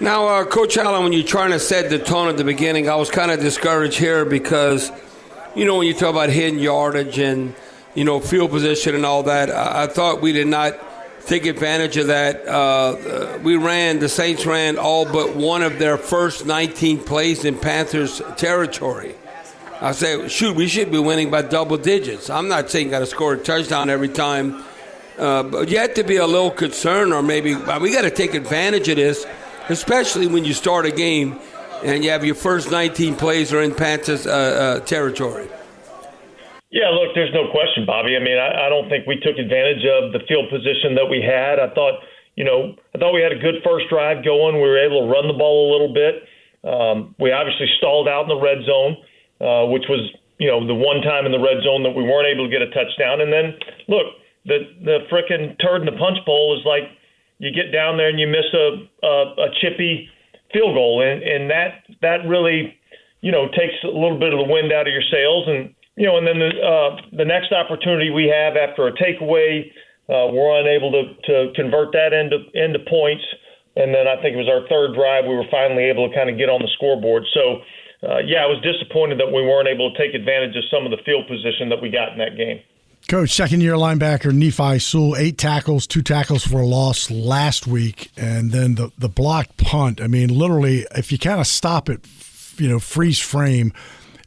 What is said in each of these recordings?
Now, Coach Allen, when you're trying to set the tone at the beginning, I was kind of discouraged here because, when you talk about hidden yardage and, field position and all that, I thought we did not take advantage of that. The Saints ran all but one of their first 19 plays in Panthers territory. I say, we should be winning by double digits. I'm not saying got to score a touchdown every time, but you have to be a little concerned, or maybe we got to take advantage of this, especially when you start a game and you have your first 19 plays are in Panthers territory. Yeah, look, there's no question, Bobby. I mean, I don't think we took advantage of the field position that we had. I thought we had a good first drive going. We were able to run the ball a little bit. We obviously stalled out in the red zone, which was, the one time in the red zone that we weren't able to get a touchdown. And then, look, the frickin' turd in the punch bowl is like, you get down there and you miss a chippy field goal, and that really, takes a little bit of the wind out of your sails. And and then the next opportunity we have after a takeaway, we're unable to convert that into points. And then I think it was our third drive we were finally able to kind of get on the scoreboard. So, I was disappointed that we weren't able to take advantage of some of the field position that we got in that game. Coach, second-year linebacker Nephi Sewell, 8 tackles, 2 tackles for a loss last week, and then the blocked punt. I mean, literally, if you kind of stop it, freeze frame,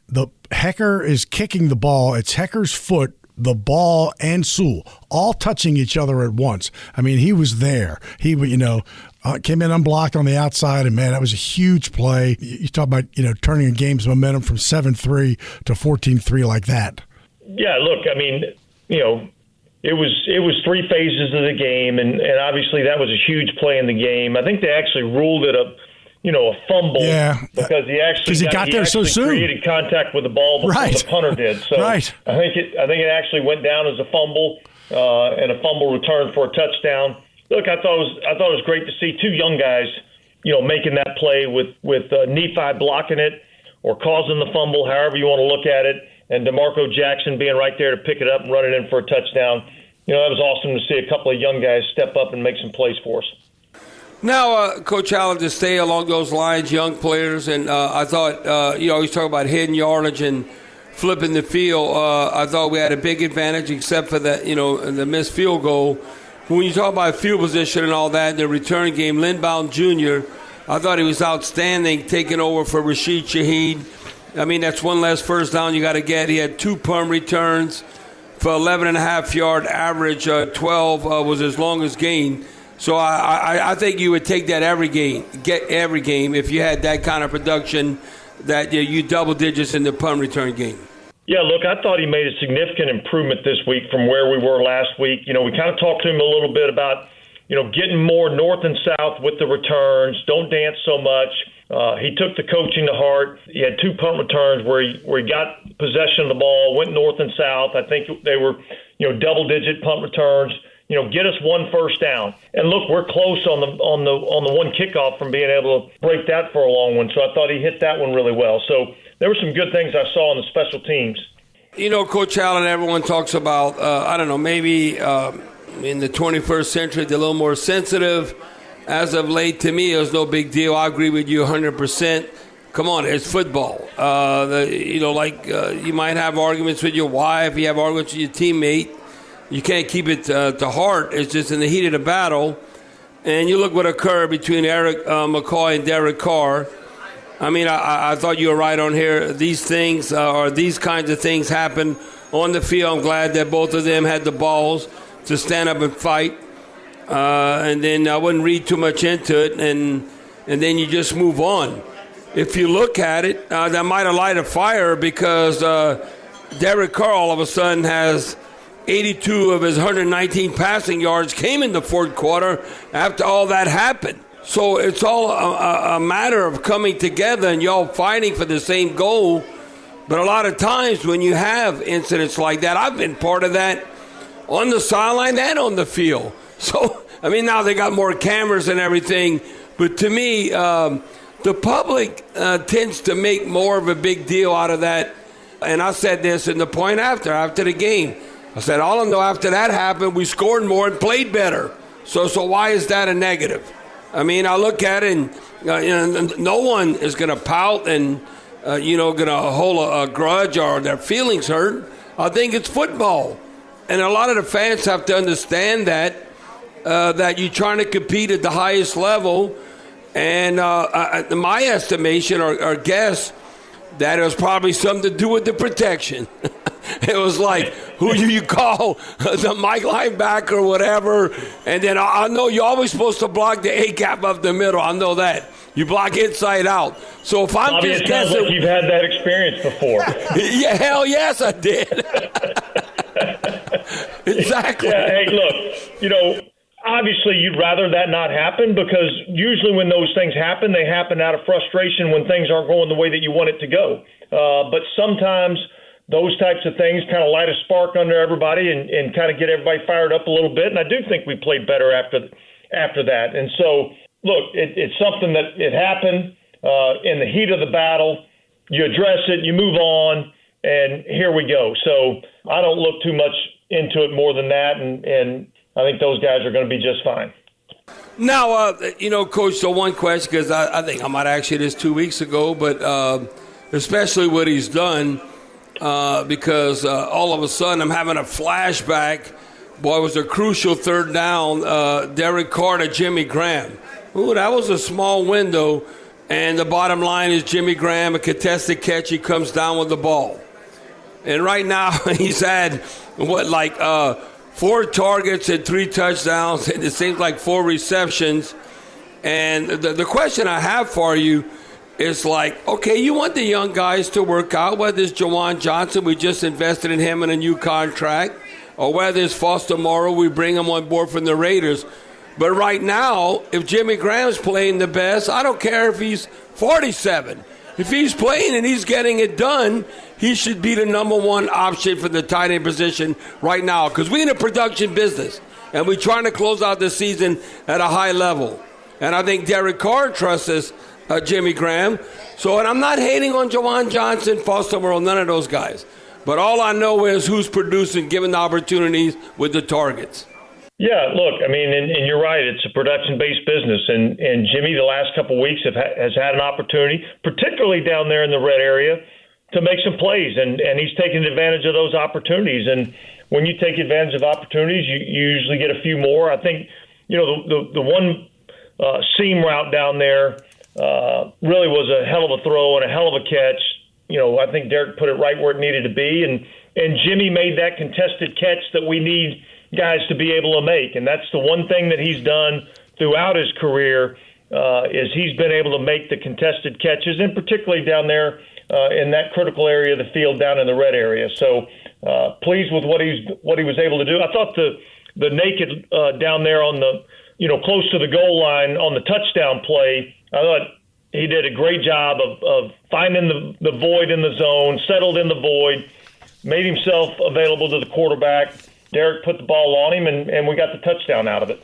the Hecker is kicking the ball. It's Hecker's foot, the ball, and Sewell all touching each other at once. I mean, he was there. He, came in unblocked on the outside, and, man, that was a huge play. You talk about, turning a game's momentum from 7-3 to 14-3 like that. Yeah, look, I mean, it was 3 phases of the game, and obviously that was a huge play in the game. I think they actually ruled it a fumble, because he got there so soon. Created contact with the ball before the punter did. So I think it actually went down as a fumble and a fumble return for a touchdown. Look, I thought it was great to see 2 young guys, making that play with Nephi blocking it or causing the fumble, however you want to look at it, and DeMarco Jackson being right there to pick it up and run it in for a touchdown. That was awesome to see a couple of young guys step up and make some plays for us. Now, Coach Allen, to stay along those lines, young players, and I thought, he's talking about hidden yardage and flipping the field. I thought we had a big advantage except for the missed field goal. When you talk about field position and all that, the return game, Lindbaum Jr., I thought he was outstanding, taking over for Rashid Shaheed. I mean, that's one less first down you got to get. He had 2 punt returns for 11.5-yard average. 12 was his longest gain. So I think you would take that every game if you had that kind of production, that you double digits in the punt return game. Yeah, look, I thought he made a significant improvement this week from where we were last week. We kind of talked to him a little bit about, getting more north and south with the returns. Don't dance so much. He took the coaching to heart. He had 2 punt returns where he got possession of the ball, went north and south. I think they were, double-digit punt returns. Get us 1 first down. And look, we're close on the one kickoff from being able to break that for a long one. So I thought he hit that one really well. So there were some good things I saw on the special teams. Coach Allen, everyone talks about, maybe in the 21st century, they're a little more sensitive. As of late, to me, it was no big deal. I agree with you 100%. Come on, it's football. You might have arguments with your wife, you have arguments with your teammate. You can't keep it to heart. It's just in the heat of the battle. And you look what occurred between Erik McCoy and Derek Carr. I mean, I thought you were right on here. These things these kinds of things happen on the field. I'm glad that both of them had the balls to stand up and fight. And then I wouldn't read too much into it, and then you just move on. If you look at it, that might have lighted a fire because Derek Carr all of a sudden has 82 of his 119 passing yards came in the fourth quarter after all that happened. So it's all a matter of coming together and y'all fighting for the same goal. But a lot of times when you have incidents like that, I've been part of that on the sideline and on the field. So, I mean, now they got more cameras and everything. But to me, the public tends to make more of a big deal out of that. And I said this in the point after the game. I said, all I know after that happened, we scored more and played better. So why is that a negative? I mean, I look at it, and no one is going to pout and going to hold a grudge or their feelings hurt. I think it's football, and a lot of the fans have to understand that you're trying to compete at the highest level. And my estimation or guess, that it was probably something to do with the protection. It was like, who do you call, the Mike linebacker or whatever? And then I know you're always supposed to block the A-gap up the middle. I know that. You block inside out. So if I'm Bobby, just it sounds guessing, like you've had that experience before. Yeah, hell yes, I did. Exactly. Yeah, hey, look, obviously you'd rather that not happen, because usually when those things happen, they happen out of frustration when things aren't going the way that you want it to go. But sometimes those types of things kind of light a spark under everybody and kind of get everybody fired up a little bit. And I do think we played better after that. And so, look, it's something that it happened in the heat of the battle. You address it, you move on, and here we go. So I don't look too much into it more than that, and I think those guys are going to be just fine. Now, Coach, so one question, because I think I might have asked you this 2 weeks ago, but especially what he's done, because all of a sudden I'm having a flashback. Boy, it was a crucial third down, Derek Carr to Jimmy Graham. Ooh, that was a small window, and the bottom line is Jimmy Graham, a contested catch, he comes down with the ball. And right now he's had, 4 targets and 3 touchdowns, and it seems like 4 receptions. And the question I have for you is okay, you want the young guys to work out, whether it's Juwan Johnson, we just invested in him in a new contract, or whether it's Foster Moreau, we bring him on board from the Raiders. But right now, if Jimmy Graham's playing the best, I don't care if he's 47. If he's playing and he's getting it done, he should be the number one option for the tight end position right now, because we're in a production business, and we're trying to close out the season at a high level. And I think Derek Carr trusts Jimmy Graham. So, and I'm not hating on Juwan Johnson, Foster Moreau, none of those guys. But all I know is who's producing, given the opportunities with the targets. Yeah, look, I mean, and you're right. It's a production-based business, and Jimmy, the last couple of weeks, has had an opportunity, particularly down there in the red area, to make some plays, and he's taken advantage of those opportunities. And when you take advantage of opportunities, you usually get a few more. I think, the one seam route down there really was a hell of a throw and a hell of a catch. I think Derek put it right where it needed to be, and Jimmy made that contested catch that we need guys to be able to make. And that's the one thing that he's done throughout his career, is he's been able to make the contested catches, and particularly down there in that critical area of the field down in the red area. So pleased with what he was able to do. I thought the naked down there on the, close to the goal line on the touchdown play, I thought he did a great job of finding the void in the zone, settled in the void, made himself available to the quarterback. Derek put the ball on him, and we got the touchdown out of it.